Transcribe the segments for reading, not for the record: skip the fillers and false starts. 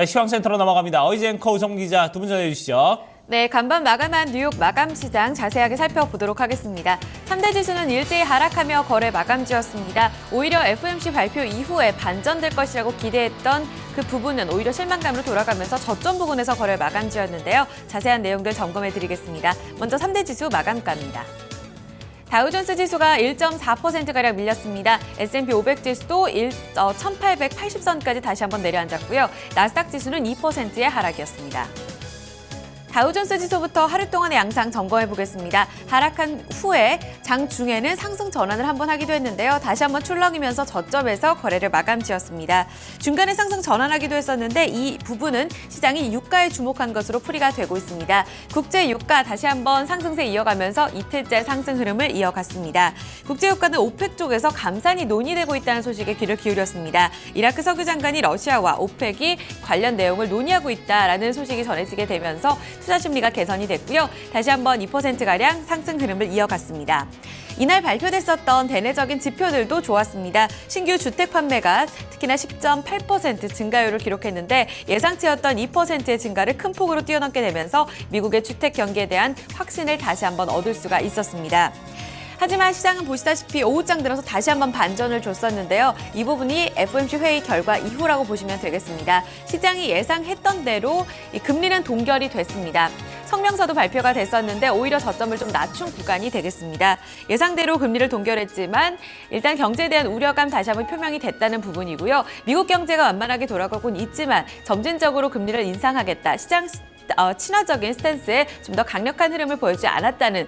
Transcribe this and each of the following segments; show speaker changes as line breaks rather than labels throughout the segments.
시황센터로 넘어갑니다. 어이즈 앵커 우성 기자 두 분 전해주시죠.
네, 간밤 마감한 뉴욕 마감 시장 자세하게 살펴보도록 하겠습니다. 3대 지수는 일제히 하락하며 거래 마감주였습니다. 오히려 FOMC 발표 이후에 반전될 것이라고 기대했던 그 부분은 오히려 실망감으로 돌아가면서 저점 부근에서 거래 마감주였는데요. 자세한 내용들 점검해 드리겠습니다. 먼저 3대 지수 마감가입니다. 다우존스 지수가 1.4%가량 밀렸습니다. S&P 500 지수도 1880선까지 다시 한번 내려앉았고요. 나스닥 지수는 2%의 하락이었습니다. 다우존스 지수부터 하루 동안의 양상 점검해 보겠습니다. 하락한 후에 장 중에는 상승 전환을 한번 하기도 했는데요. 다시 한번 출렁이면서 저점에서 거래를 마감지었습니다. 중간에 상승 전환하기도 했었는데 이 부분은 시장이 유가에 주목한 것으로 풀이가 되고 있습니다. 국제 유가 다시 한번 상승세 이어가면서 이틀째 상승 흐름을 이어갔습니다. 국제 유가는 오펙 쪽에서 감산이 논의되고 있다는 소식에 귀를 기울였습니다. 이라크 석유 장관이 러시아와 오펙이 관련 내용을 논의하고 있다라는 소식이 전해지게 되면서 투자 심리가 개선이 됐고요. 다시 한번 2%가량 상승 흐름을 이어갔습니다. 이날 발표됐었던 대내적인 지표들도 좋았습니다. 신규 주택 판매가 특히나 10.8% 증가율을 기록했는데 예상치였던 2%의 증가를 큰 폭으로 뛰어넘게 되면서 미국의 주택 경기에 대한 확신을 다시 한번 얻을 수가 있었습니다. 하지만 시장은 보시다시피 오후장 들어서 다시 한번 반전을 줬었는데요. 이 부분이 FOMC 회의 결과 이후라고 보시면 되겠습니다. 시장이 예상했던 대로 이 금리는 동결이 됐습니다. 성명서도 발표가 됐었는데 오히려 저점을 좀 낮춘 구간이 되겠습니다. 예상대로 금리를 동결했지만 일단 경제에 대한 우려감 다시 한번 표명이 됐다는 부분이고요. 미국 경제가 완만하게 돌아가곤 있지만 점진적으로 금리를 인상하겠다. 시장 친화적인 스탠스에 좀 더 강력한 흐름을 보여주지 않았다는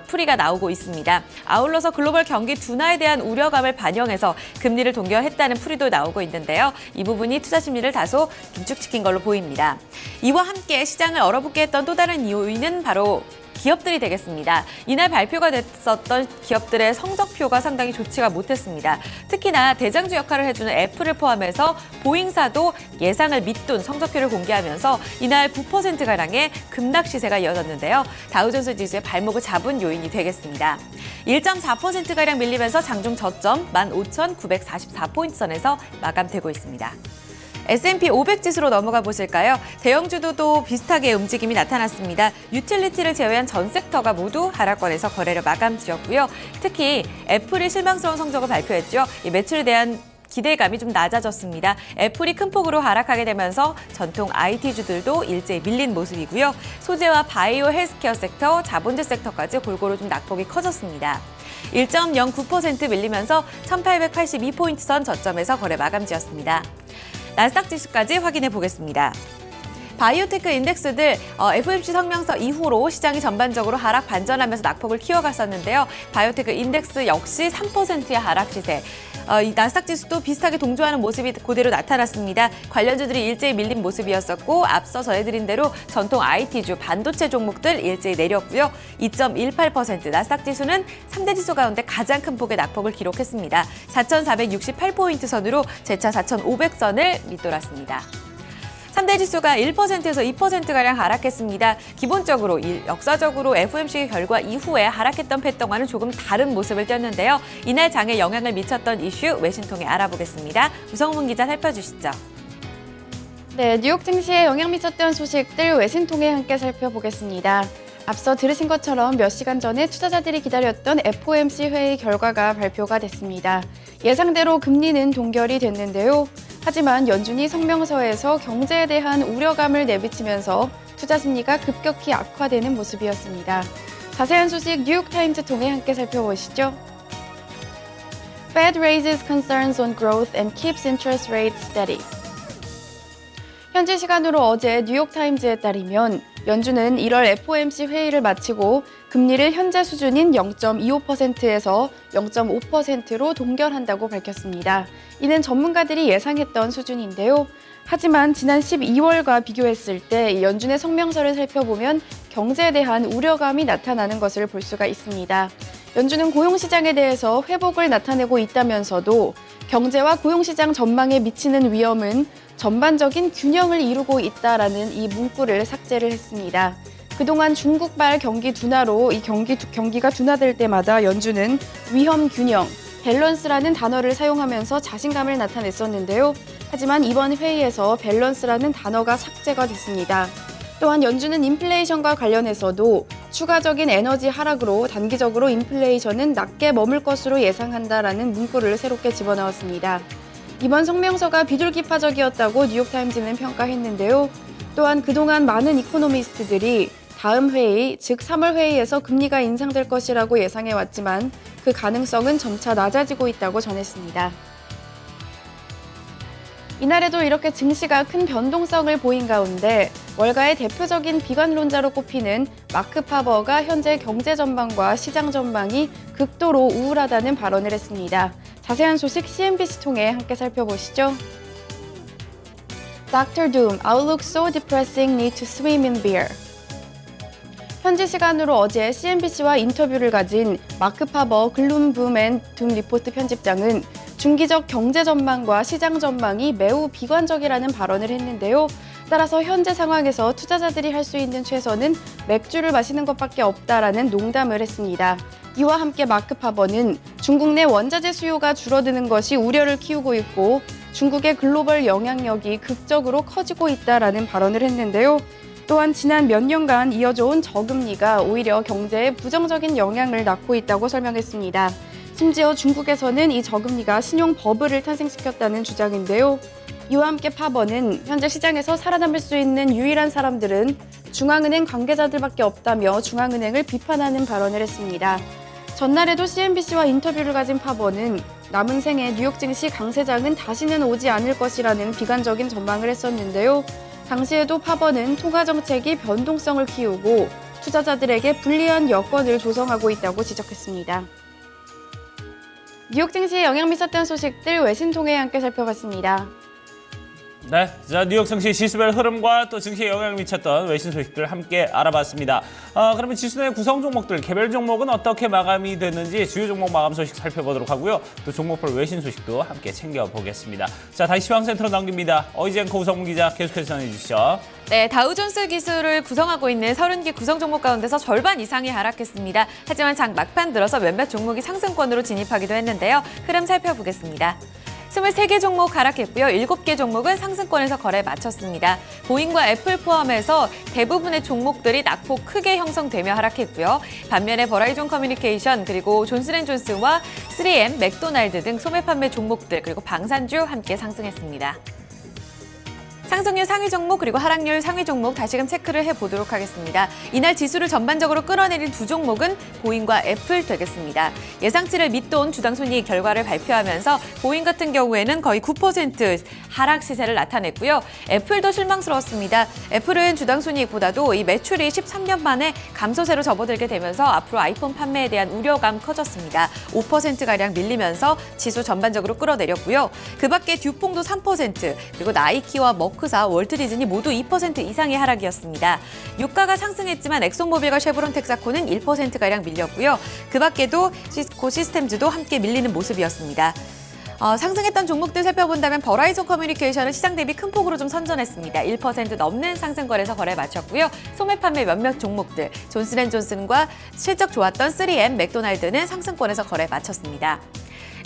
풀이가 나오고 있습니다. 아울러서 글로벌 경기 둔화에 대한 우려감을 반영해서 금리를 동결했다는 풀이도 나오고 있는데요. 이 부분이 투자 심리를 다소 긴축시킨 걸로 보입니다. 이와 함께 시장을 얼어붙게 했던 또 다른 요인은 바로 기업들이 되겠습니다. 이날 발표가 됐었던 기업들의 성적표가 상당히 좋지가 못했습니다. 특히나 대장주 역할을 해주는 애플을 포함해서 보잉사도 예상을 밑둔 성적표를 공개하면서 이날 9%가량의 급락 시세가 이어졌는데요. 다우존스 지수의 발목을 잡은 요인이 되겠습니다. 1.4%가량 밀리면서 장중 저점 15,944포인트 선에서 마감되고 있습니다. S&P 500 지수로 넘어가 보실까요? 대형주도 비슷하게 움직임이 나타났습니다. 유틸리티를 제외한 전 섹터가 모두 하락권에서 거래를 마감지었고요. 특히 애플이 실망스러운 성적을 발표했죠. 이 매출에 대한 기대감이 좀 낮아졌습니다. 애플이 큰 폭으로 하락하게 되면서 전통 IT주들도 일제히 밀린 모습이고요. 소재와 바이오 헬스케어 섹터, 자본주 섹터까지 골고루 좀 낙폭이 커졌습니다. 1.09% 밀리면서 1882포인트 선 저점에서 거래 마감지었습니다. 나스닥 지수까지 확인해 보겠습니다. 바이오테크 인덱스들 FOMC 성명서 이후로 시장이 전반적으로 하락 반전하면서 낙폭을 키워갔었는데요. 바이오테크 인덱스 역시 3%의 하락 시세. 이 나스닥 지수도 비슷하게 동조하는 모습이 그대로 나타났습니다. 관련주들이 일제히 밀린 모습이었었고 앞서 전해드린 대로 전통 IT주, 반도체 종목들 일제히 내렸고요. 2.18% 나스닥 지수는 3대 지수 가운데 가장 큰 폭의 낙폭을 기록했습니다. 4,468포인트 선으로 재차 4,500선을 밑돌았습니다. 3대 지수가 1%에서 2%가량 하락했습니다. 기본적으로 역사적으로 FOMC 결과 이후에 하락했던 패턴과는 조금 다른 모습을 띄었는데요. 이날 장에 영향을 미쳤던 이슈 외신 통해 알아보겠습니다. 우성문 기자 살펴주시죠.
네, 뉴욕 증시에 영향 미쳤던 소식들 외신 통해 함께 살펴보겠습니다. 앞서 들으신 것처럼 몇 시간 전에 투자자들이 기다렸던 FOMC 회의 결과가 발표가 됐습니다. 예상대로 금리는 동결이 됐는데요. 하지만 연준이 성명서에서 경제에 대한 우려감을 내비치면서 투자 심리가 급격히 악화되는 모습이었습니다. 자세한 소식 뉴욕타임즈 통해 함께 살펴보시죠. Fed raises concerns on growth and keeps interest rates steady. 현지 시간으로 어제 뉴욕타임즈에 따르면 연준은 1월 FOMC 회의를 마치고 금리를 현재 수준인 0.25%에서 0.5%로 동결한다고 밝혔습니다. 이는 전문가들이 예상했던 수준인데요. 하지만 지난 12월과 비교했을 때 연준의 성명서를 살펴보면 경제에 대한 우려감이 나타나는 것을 볼 수가 있습니다. 연준은 고용시장에 대해서 회복을 나타내고 있다면서도 경제와 고용시장 전망에 미치는 위험은 전반적인 균형을 이루고 있다라는 이 문구를 삭제를 했습니다. 그동안 중국발 경기 둔화로 이 경기가 둔화될 때마다 연준은 위험 균형, 밸런스라는 단어를 사용하면서 자신감을 나타냈었는데요. 하지만 이번 회의에서 밸런스라는 단어가 삭제가 됐습니다. 또한 연준은 인플레이션과 관련해서도 추가적인 에너지 하락으로 단기적으로 인플레이션은 낮게 머물 것으로 예상한다라는 문구를 새롭게 집어넣었습니다. 이번 성명서가 비둘기파적이었다고 뉴욕타임즈는 평가했는데요. 또한 그동안 많은 이코노미스트들이 다음 회의, 즉 3월 회의에서 금리가 인상될 것이라고 예상해왔지만 그 가능성은 점차 낮아지고 있다고 전했습니다. 이날에도 이렇게 증시가 큰 변동성을 보인 가운데 월가의 대표적인 비관론자로 꼽히는 마크 파버가 현재 경제 전망과 시장 전망이 극도로 우울하다는 발언을 했습니다. 자세한 소식 CNBC 통해 함께 살펴보시죠. Dr. Doom, outlook so depressing, need to swim in beer. 현지 시간으로 어제 CNBC와 인터뷰를 가진 마크 파버 글룸붐 앤 둠 리포트 편집장은 중기적 경제 전망과 시장 전망이 매우 비관적이라는 발언을 했는데요. 따라서 현재 상황에서 투자자들이 할 수 있는 최선은 맥주를 마시는 것밖에 없다라는 농담을 했습니다. 이와 함께 마크 파버는 중국 내 원자재 수요가 줄어드는 것이 우려를 키우고 있고 중국의 글로벌 영향력이 극적으로 커지고 있다라는 발언을 했는데요. 또한 지난 몇 년간 이어져온 저금리가 오히려 경제에 부정적인 영향을 낳고 있다고 설명했습니다. 심지어 중국에서는 이 저금리가 신용 버블을 탄생시켰다는 주장인데요. 이와 함께 파버는 현재 시장에서 살아남을 수 있는 유일한 사람들은 중앙은행 관계자들밖에 없다며 중앙은행을 비판하는 발언을 했습니다. 전날에도 CNBC와 인터뷰를 가진 파버는 남은 생에 뉴욕 증시 강세장은 다시는 오지 않을 것이라는 비관적인 전망을 했었는데요. 당시에도 파버는 통화 정책이 변동성을 키우고 투자자들에게 불리한 여건을 조성하고 있다고 지적했습니다. 뉴욕 증시에 영향 미쳤던 소식들 외신 통해 함께 살펴봤습니다.
네, 자 뉴욕 증시 지수별 흐름과 또 증시에 영향을 미쳤던 외신 소식들 함께 알아봤습니다. 그러면 지수 내 구성 종목들 개별 종목은 어떻게 마감이 됐는지 주요 종목 마감 소식 살펴보도록 하고요. 또 종목별 외신 소식도 함께 챙겨보겠습니다. 자 다시 시황센터로 넘깁니다. 어이젠코 우성문 기자 계속해서 전해주시죠.
네, 다우존스 기술을 구성하고 있는 30개 구성 종목 가운데서 절반 이상이 하락했습니다. 하지만 장 막판 들어서 몇몇 종목이 상승권으로 진입하기도 했는데요. 흐름 살펴보겠습니다. 23개 종목 하락했고요. 7개 종목은 상승권에서 거래 마쳤습니다. 보잉과 애플 포함해서 대부분의 종목들이 낙폭 크게 형성되며 하락했고요. 반면에 버라이존 커뮤니케이션 그리고 존슨앤존슨과 3M, 맥도날드 등 소매 판매 종목들 그리고 방산주 함께 상승했습니다. 상승률 상위 종목 그리고 하락률 상위 종목 다시금 체크를 해보도록 하겠습니다. 이날 지수를 전반적으로 끌어내린 두 종목은 보잉과 애플 되겠습니다. 예상치를 밑돈 주당 순이익 결과를 발표하면서 보잉 같은 경우에는 거의 9% 하락 시세를 나타냈고요. 애플도 실망스러웠습니다. 애플은 주당 순이익보다도 이 매출이 13년 만에 감소세로 접어들게 되면서 앞으로 아이폰 판매에 대한 우려감 커졌습니다. 5%가량 밀리면서 지수 전반적으로 끌어내렸고요. 그 밖에 듀퐁도 3%, 그리고 나이키와 머크사, 월트 디즈니 모두 2% 이상의 하락이었습니다. 유가가 상승했지만 엑손모빌과 쉐브론 텍사코는 1%가량 밀렸고요. 그 밖에도 시스코 시스템즈도 함께 밀리는 모습이었습니다. 상승했던 종목들 살펴본다면 버라이존 커뮤니케이션은 시장 대비 큰 폭으로 좀 선전했습니다. 1% 넘는 상승거래에서 거래 마쳤고요. 소매 판매 몇몇 종목들, 존슨앤존슨과 실적 좋았던 3M, 맥도날드는 상승권에서 거래 마쳤습니다.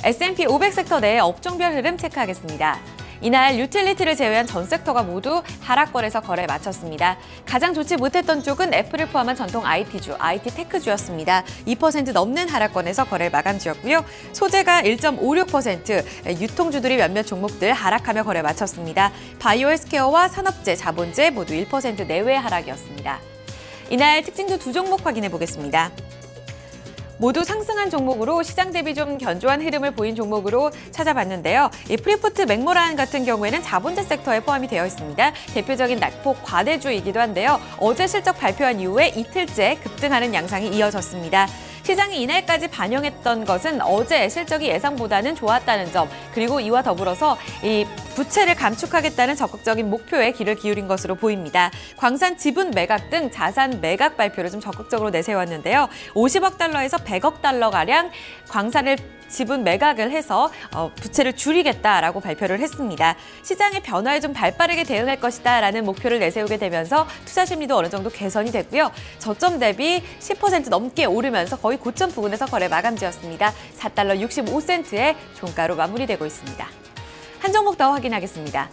S&P 500 섹터 내 업종별 흐름 체크하겠습니다. 이날 유틸리티를 제외한 전 섹터가 모두 하락권에서 거래 마쳤습니다. 가장 좋지 못했던 쪽은 애플을 포함한 전통 IT주, IT 테크주였습니다. 2% 넘는 하락권에서 거래 마감지였고요. 소재가 1.56%, 유통주들이 몇몇 종목들 하락하며 거래 마쳤습니다. 바이오 헬스케어와 산업재, 자본재 모두 1% 내외 하락이었습니다. 이날 특징주 두 종목 확인해 보겠습니다. 모두 상승한 종목으로 시장 대비 좀 견조한 흐름을 보인 종목으로 찾아봤는데요. 이 프리푸트 맥모란 같은 경우에는 자본재 섹터에 포함이 되어 있습니다. 대표적인 낙폭 과대주이기도 한데요. 어제 실적 발표한 이후에 이틀째 급등하는 양상이 이어졌습니다. 시장이 이날까지 반영했던 것은 어제 실적이 예상보다는 좋았다는 점, 그리고 이와 더불어서 이 부채를 감축하겠다는 적극적인 목표에 귀를 기울인 것으로 보입니다. 광산 지분 매각 등 자산 매각 발표를 좀 적극적으로 내세웠는데요. 50억 달러에서 100억 달러가량 광산을 지분 매각을 해서 부채를 줄이겠다라고 발표를 했습니다. 시장의 변화에 좀 발빠르게 대응할 것이다라는 목표를 내세우게 되면서 투자 심리도 어느 정도 개선이 됐고요. 저점 대비 10% 넘게 오르면서 거의 고점 부근에서 거래 마감지었습니다. 4달러 65센트의 종가로 마무리되고 있습니다. 한 종목 더 확인하겠습니다.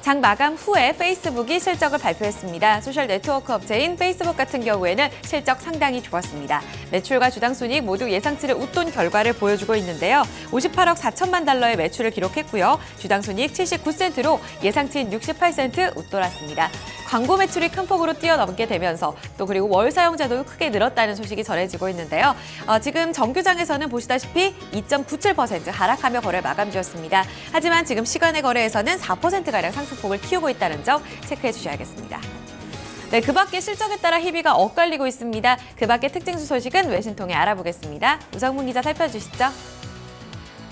장 마감 후에 페이스북이 실적을 발표했습니다. 소셜 네트워크 업체인 페이스북 같은 경우에는 실적 상당히 좋았습니다. 매출과 주당 순이익 모두 예상치를 웃돈 결과를 보여주고 있는데요. 58억 4천만 달러의 매출을 기록했고요. 주당 순이익 79센트로 예상치인 68센트 웃돌았습니다. 광고 매출이 큰 폭으로 뛰어넘게 되면서 또 그리고 월 사용자도 크게 늘었다는 소식이 전해지고 있는데요. 지금 정규장에서는 보시다시피 2.97% 하락하며 거래 마감지었습니다. 하지만 지금 시간의 거래에서는 4%가량 상승폭을 틔우고 있다는 점 체크해 주셔야겠습니다. 네, 그 밖에 실적에 따라 희비가 엇갈리고 있습니다. 그 밖에 특징주 소식은 외신 통해 알아보겠습니다. 우성문 기자 살펴주시죠.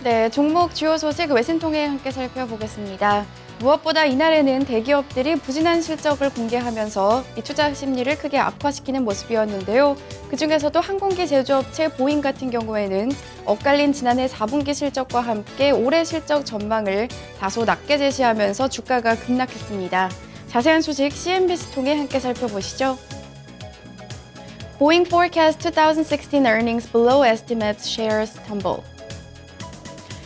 네, 종목 주요 소식 외신 통해 함께 살펴보겠습니다. 무엇보다 이날에는 대기업들이 부진한 실적을 공개하면서 이 투자 심리를 크게 악화시키는 모습이었는데요. 그중에서도 항공기 제조업체 보잉 같은 경우에는 엇갈린 지난해 4분기 실적과 함께 올해 실적 전망을 다소 낮게 제시하면서 주가가 급락했습니다. 자세한 소식 CNBC 통해 함께 살펴보시죠. Boeing forecast 2016 earnings below estimates shares tumble.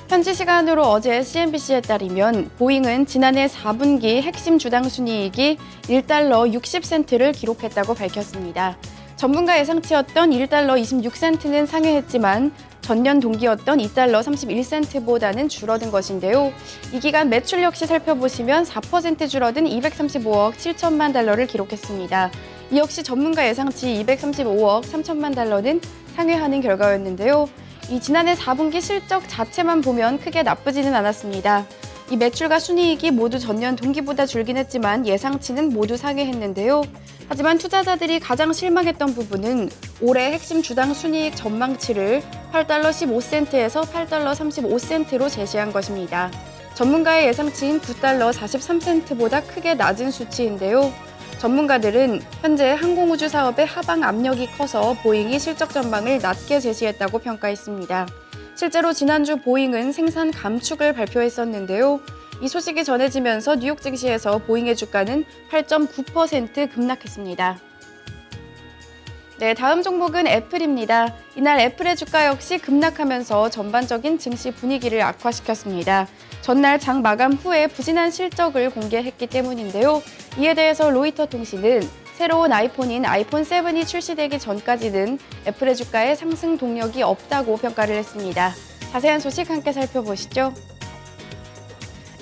현지 시간으로 어제 CNBC에 따르면 보잉은 지난해 4분기 핵심 주당 순이익이 1달러 60센트를 기록했다고 밝혔습니다. 전문가 예상치였던 1달러 26센트는 상회했지만 전년 동기였던 2달러 31센트보다는 줄어든 것인데요. 이 기간 매출 역시 살펴보시면 4% 줄어든 235억 7천만 달러를 기록했습니다. 이 역시 전문가 예상치 235억 3천만 달러는 상회하는 결과였는데요. 이 지난해 4분기 실적 자체만 보면 크게 나쁘지는 않았습니다. 이 매출과 순이익이 모두 전년 동기보다 줄긴 했지만 예상치는 모두 상회했는데요. 하지만 투자자들이 가장 실망했던 부분은 올해 핵심 주당 순이익 전망치를 8달러 15센트에서 8달러 35센트로 제시한 것입니다. 전문가의 예상치인 9달러 43센트보다 크게 낮은 수치인데요. 전문가들은 현재 항공우주 사업의 하방 압력이 커서 보잉이 실적 전망을 낮게 제시했다고 평가했습니다. 실제로 지난주 보잉은 생산 감축을 발표했었는데요. 이 소식이 전해지면서 뉴욕 증시에서 보잉의 주가는 8.9% 급락했습니다. 네, 다음 종목은 애플입니다. 이날 애플의 주가 역시 급락하면서 전반적인 증시 분위기를 악화시켰습니다. 전날 장 마감 후에 부진한 실적을 공개했기 때문인데요. 이에 대해서 로이터 통신은 새로운 아이폰인 아이폰 7이 출시되기 전까지는 애플의 주가에 상승 동력이 없다고 평가를 했습니다. 자세한 소식 함께 살펴보시죠.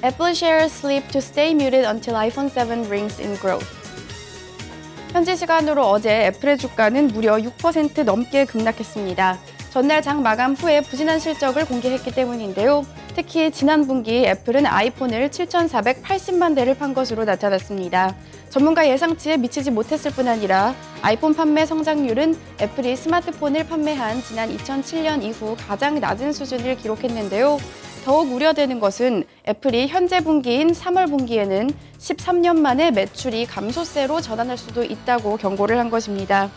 Apple shares slip to stay muted until iPhone 7 rings in growth. 현지 시간으로 어제 애플의 주가는 무려 6% 넘게 급락했습니다. 전날 장 마감 후에 부진한 실적을 공개했기 때문인데요. 특히 지난 분기 애플은 아이폰을 7,480만 대를 판 것으로 나타났습니다. 전문가 예상치에 미치지 못했을 뿐 아니라 아이폰 판매 성장률은 애플이 스마트폰을 판매한 지난 2007년 이후 가장 낮은 수준을 기록했는데요. 더욱 우려되는 것은 애플이 현재 분기인 3월 분기에는 13년 만에 매출이 감소세로 전환할 수도 있다고 경고를 한 것입니다.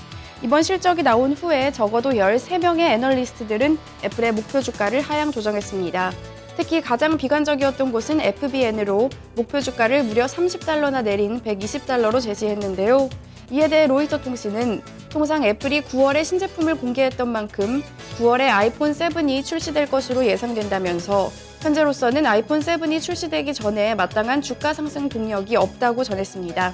이번 실적이 나온 후에 적어도 13명의 애널리스트들은 애플의 목표 주가를 하향 조정했습니다. 특히 가장 비관적이었던 곳은 FBN으로 목표 주가를 무려 30달러나 내린 120달러로 제시했는데요. 이에 대해 로이터 통신은 통상 애플이 9월에 신제품을 공개했던 만큼 9월에 아이폰 7이 출시될 것으로 예상된다면서 현재로서는 아이폰 7이 출시되기 전에 마땅한 주가 상승 동력이 없다고 전했습니다.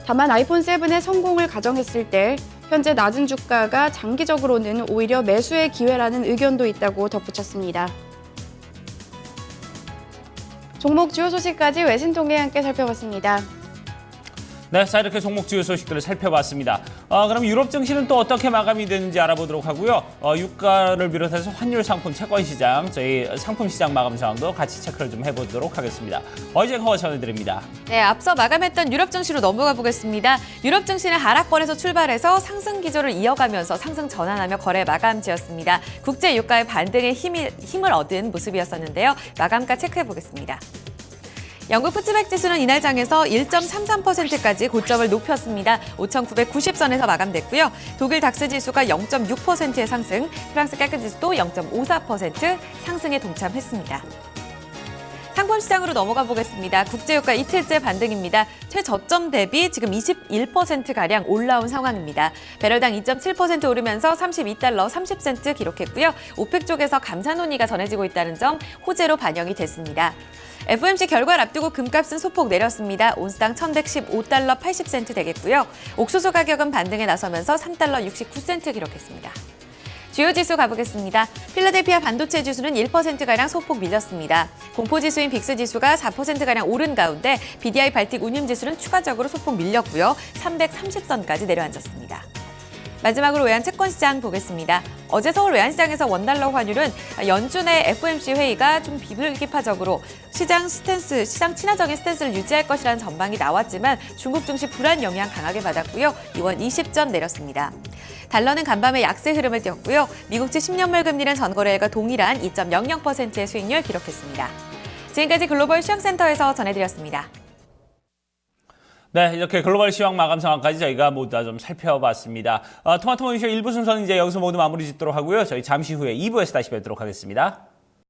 다만 아이폰 7의 성공을 가정했을 때 현재 낮은 주가가 장기적으로는 오히려 매수의 기회라는 의견도 있다고 덧붙였습니다. 종목 주요 소식까지 외신 통해 함께 살펴봤습니다.
네, 자 이렇게 종목 주요 소식들을 살펴봤습니다. 그럼 유럽 증시는 또 어떻게 마감이 되는지 알아보도록 하고요. 유가를 비롯해서 환율 상품 채권 시장, 저희 상품 시장 마감 상황도 같이 체크를 좀 해보도록 하겠습니다. 어이제 커버 전해드립니다.
네, 앞서 마감했던 유럽 증시로 넘어가 보겠습니다. 유럽 증시는 하락권에서 출발해서 상승 기조를 이어가면서 상승 전환하며 거래 마감지였습니다. 국제 유가의 반등에 힘을 얻은 모습이었었는데요. 마감가 체크해 보겠습니다. 영국 푸츠백 지수는 이날 장에서 1.33%까지 고점을 높였습니다. 5,990선에서 마감됐고요. 독일 닥스 지수가 0.6%의 상승, 프랑스 까크 지수도 0.54% 상승에 동참했습니다. 상품 시장으로 넘어가 보겠습니다. 국제유가 이틀째 반등입니다. 최저점 대비 지금 21%가량 올라온 상황입니다. 배럴당 2.7% 오르면서 32달러 30센트 기록했고요. 오펙 쪽에서 감사 논의가 전해지고 있다는 점 호재로 반영이 됐습니다. FOMC 결과를 앞두고 금값은 소폭 내렸습니다. 온스당 1,115달러 80센트 되겠고요. 옥수수 가격은 반등에 나서면서 3달러 69센트 기록했습니다. 주요 지수 가보겠습니다. 필라델피아 반도체 지수는 1%가량 소폭 밀렸습니다. 공포지수인 빅스 지수가 4%가량 오른 가운데 BDI 발틱 운임 지수는 추가적으로 소폭 밀렸고요. 330선까지 내려앉았습니다. 마지막으로 외환채권시장 보겠습니다. 어제 서울 외환시장에서 원달러 환율은 연준의 FOMC 회의가 좀 비불기파적으로 시장 친화적인 스탠스를 유지할 것이라는 전망이 나왔지만 중국 증시 불안 영향 강하게 받았고요. 이원 20전 내렸습니다. 달러는 간밤에 약세 흐름을 띄었고요. 미국채 10년물 금리는 전거래일과 동일한 2.00%의 수익률 기록했습니다. 지금까지 글로벌 시황센터에서 전해드렸습니다.
네, 이렇게 글로벌 시황 마감 상황까지 저희가 모두 다 좀 살펴봤습니다. 토마토 모닝쇼 1부 순서는 이제 여기서 모두 마무리 짓도록 하고요. 저희 잠시 후에 2부에서 다시 뵙도록 하겠습니다.